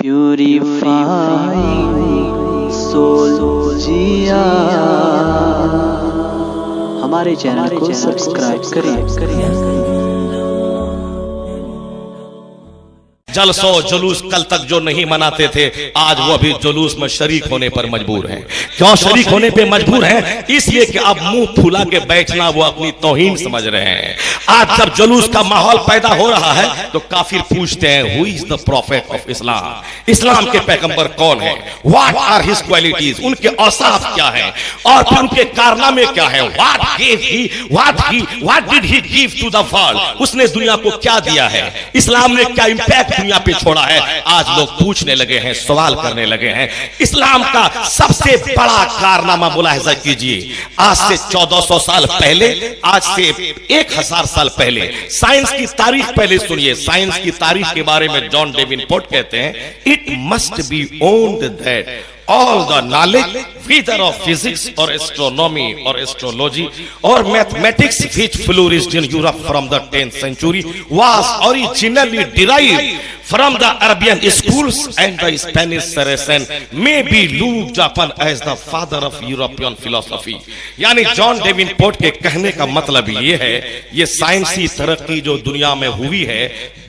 Purifying soul जिया। हमारे channel को subscribe करें। जलसो जुलूस कल तक जो नहीं मनाते थे आज वो भी जुलूस में शरीक होने पर मजबूर हैं। क्यों शरीक होने पे मजबूर हैं? इसलिए कि अब मुंह फुला के बैठना वो अपनी तौहीन समझ रहे हैं। आज जब जुलूस का माहौल पैदा हो रहा है तो काफिर पूछते हैं who is the prophet of Islam? इस्लाम के पैगंबर कौन है? What are his qualities? उनके औसाफ क्या है और फिर उनके कारनामे क्या है? What did he give to the world? उसने दुनिया को क्या दिया है? इस्लाम ने क्या इंपैक्ट दुनिया पे छोड़ा है? आज लोग पूछने लगे हैं, सवाल करने लगे हैं। इस्लाम का सबसे बड़ा कारनामा मुलाहिजा कीजिए। आज से 1400 साल पहले, आज से 1000 साल पहले, साइंस की तारीख पहले सुनिए। साइंस की तारीख के बारे में जॉन डेविनपोर्ट कहते हैं, it must be owned that all the knowledge whether of physics or astronomy or astrology or mathematics which flourished in Europe from the 10th century was originally derived from the Arabian schools and the Spanish Saracen may be looked upon as the father of European philosophy। यानी John डेविनपोर्ट के कहने का मतलब ये है, ये साइंसी तरक्की जो दुनिया में हुई है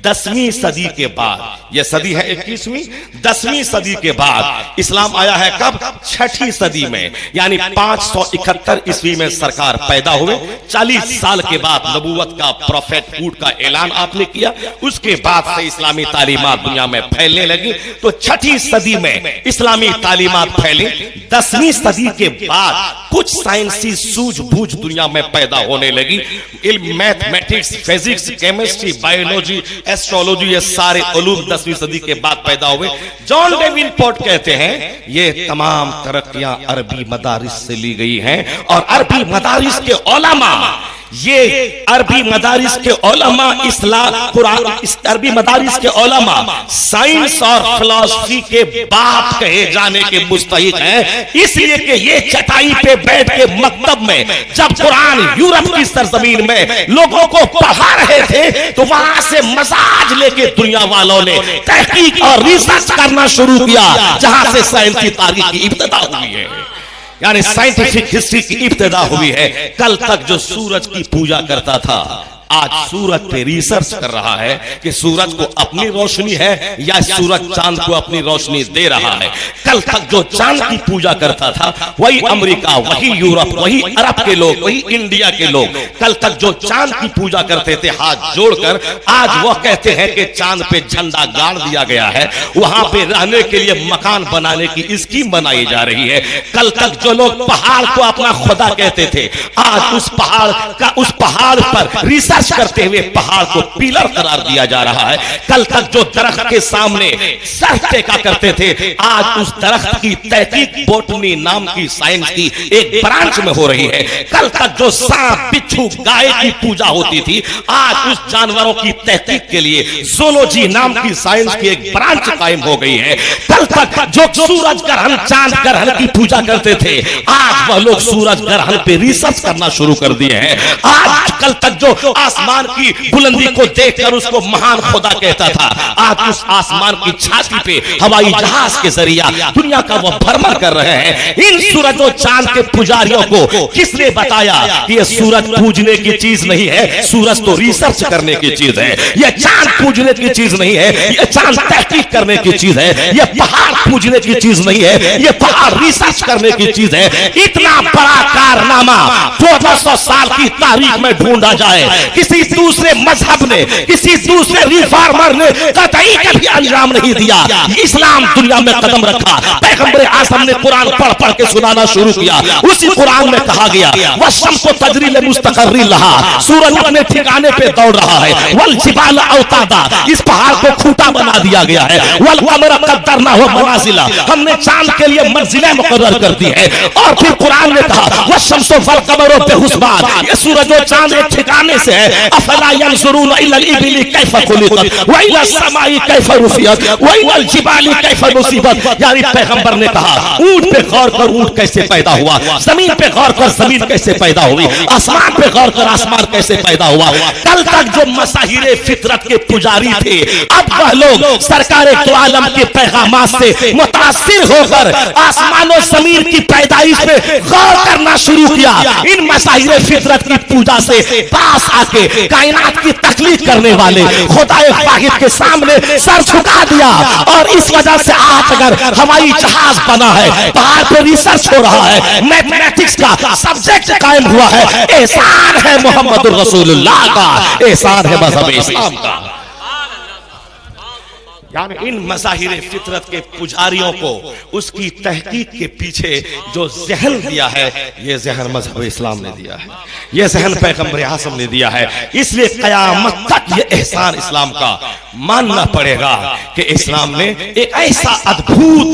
10वीं सदी के बाद, ये सदी है 21वीं, 10वीं सदी के बाद इस्लाम आया है कब? 6ठी सदी में, यानी 571 ईस्वी में सरकार पैदा हुए। 40 साल के बाद नबूवत का, प्रोफेटहुड का ऐलान आपने किया। उसके बाद से इस्लामी तालीमात दुनिया में फैलने लगी। तो 6ठी सदी में इस्लामी तालीमात फैली। 10वीं सदी के बाद कुछ साइंसी सूझबूझ दुनिया में पैदा होने लगी। इल्म, mathematics, physics, chemistry, biology, astrology, ये सारे उलूम 10वीं सदी के बाद पैदा हुए। जॉन डेविनपोर्ट कहते हैं ये तमाम तरक्कियां अरबी मदारिस से ली गई हैं और अरबी मदारिस के उलमा, ये अरबी मदारिस के उलमा इस्लाम, कुरान, अरबी मदारिस के उलमा साइंस और फिलॉसफी के बाप कहे जाने के मुस्तहिक हैं। इसलिए कि ये चटाई पे बैठ के मकतब में जब कुरान यूरोप की सरजमीन में लोगों को पढ़ा रहे थे तो वहां से मजाज लेके दुनिया वालों ने तहकीक और रिसर्च करना शुरू किया, जहां से साइंस की तारीख की इब्तिदा हुई है, यानी साइंटिफिक हिस्ट्री की इब्तिदा हुई है। कल तक जो सूरज की पूजा करता था आज सूरज पे रिसर्च कर रहा है कि सूरज को अपनी रोशनी है या सूरज चांद को अपनी रोशनी दे रहा है। कल तक जो चांद की पूजा करता था वही अमेरिका, वही यूरोप, वही अरब के लोग, वही इंडिया के लोग कल तक जो चांद की पूजा करते थे हाथ जोड़कर, आज वह कहते हैं कि चांद पे झंडा गाड़ दिया गया है, वहां पे रहने के लिए मकान बनाने की स्कीम बनाई जा रही है। कल तक जो लोग पहाड़ को अपना खुदा कहते थे आज उस पहाड़ पर रिसर्च करते हुए पहाड़ को पिलर करार दिया जा रहा है। कल तक जो दरख्त के सामने सर टेका करते थे आज उस दरख्त की तहकीक बोटनी नाम की साइंस की एक ब्रांच में हो रही है। कल तक जो सांप, बिच्छू, गाय की पूजा होती थी आज उस जानवरों की तहकीक के लिए ज़ूलॉजी नाम की साइंस की एक ब्रांच कायम हो गई है। कल तक जो सूरज ग्रहण, चांद ग्रहण की पूजा करते थे आज वह लोग सूरज ग्रहण पे रिसर्च करना शुरू कर दिए हैं। आज कल तक जो आसमान की बुलंदी को देखकर उसको महान खुदा कहता था आज उस आसमान की छाती पे हवाई जहाज के जरिया दुनिया का वो भ्रमण कर रहे हैं। इन सूरज और चांद के पुजारियों को किसने बताया कि ये सूरज पूजने की चीज नहीं है, सूरज तो रिसर्च करने की चीज है। ये चांद पूजने की चीज नहीं है, ये चांद तहकीक करने की चीज है। ये पहाड़ पूजने की चीज नहीं है, ये पहाड़ रिसर्च करने की चीज है। इतना बड़ा कारनामा 1400 साल की तारीख में ढूंढा जाए किसी दूसरे मजहब ने, किसी दूसरे रिफॉर्मर ने कतई कभी अंजाम नहीं दिया। इस्लाम दुनिया में कदम रखा, पैगंबर आज़म ने कुरान पढ़ पढ़ के सुनाना शुरू किया। उसी कुरान में कहा गया वशम्सु तजरी लिमुस्तक़र्रिन लहा, सूरज अपने ठिकाने पे दौड़ रहा है। वल जिबाल औतादा, इस पहाड़ को खूंटा बना दिया गया है। वल क़मर क़द्दरनाहु मनाज़िला, हमने चांद के लिए मंजिलें मुक़र्रर कर दी है। और फिर कुरान ने कहा वशम्सु वल क़मर बिहुस्बान, ये सूरज और चांद एक ठिकाने से है हैं, अफला यंजुरून इलल इबिली कैफ खुलिकत व इलस समाई कैफ रुफियत व इलल जिबाली कैफ नुसिबत। यानी पैगंबर ने कहा ऊंट पे गौर कर, ऊंट कैसे पैदा हुआ, जमीन पे गौर कर, जमीन कैसे पैदा हुई, आसमान पे गौर कर, आसमान कैसे पैदा हुआ। कल तक जो मसाहिरे फितरत के पुजारी थे, अब वह लोग सरकार दो आलम के पैगामात से मुतासिर होकर आसमान और जमीन की पैदाइश पे गौर करना शुरू किया। इन मसाहिरे फितरत की पूजा से पास आके कायनात की तकलीफ करने वाले खुदाए वाहिद के सामने सर झुका दिया। और इस वजह से आज अगर हवाई जहाज बना है, पहाड़ पे रिसर्च हो रहा है, मैथमेटिक्स का सब्जेक्ट कायम हुआ है, एहसान है मोहम्मद रसूलुल्लाह का, एहसान है मजहब इस्लाम का। यानी इन मज़ाहिर फितरत के पुजारियों को उसकी तहकीक के पीछे जो जहन दिया है, ये जहन मजहब इस्लाम ने दिया है, ये जहन पैगंबर आज़म ने दिया है। इसलिए क़यामत तक ये एहसान इस्लाम का मानना पड़ेगा कि इस्लाम ने एक ऐसा अद्भुत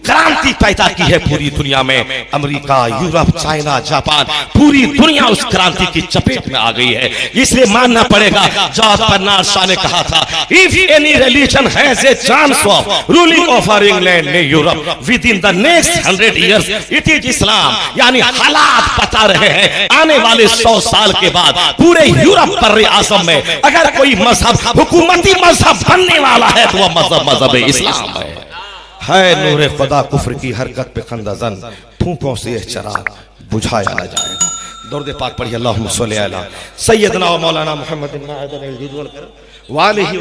क्रांति पैदा की है पूरी दुनिया में। अमेरिका, यूरोप, चाइना, जापान, पूरी दुनिया उस क्रांति की चपेट में आ गई है। इसलिए मानना पड़ेगा, जॉर्ज बर्नार्ड शॉ ने कहा था, if any religion has a chance of ruling over England and Europe within the next 100 years, it is Islam। यानी हालात बता रहे हैं आने वाले 100 साल के बाद पूरे यूरोप पर आसम में अगर कोई मजहब हुकूमती मजहब बनने वाला है तो वह मजहब इस्लाम है। नूरे खुदा कुफ्र की हरकत पे खंदाजन, फूंकों से यह चराग बुझाया न जाएगा। दरूद पाक पढ़िए, अल्लाहुम्मा सल्ली अला सय्यदना व मौलाना मुहम्मद वालिहि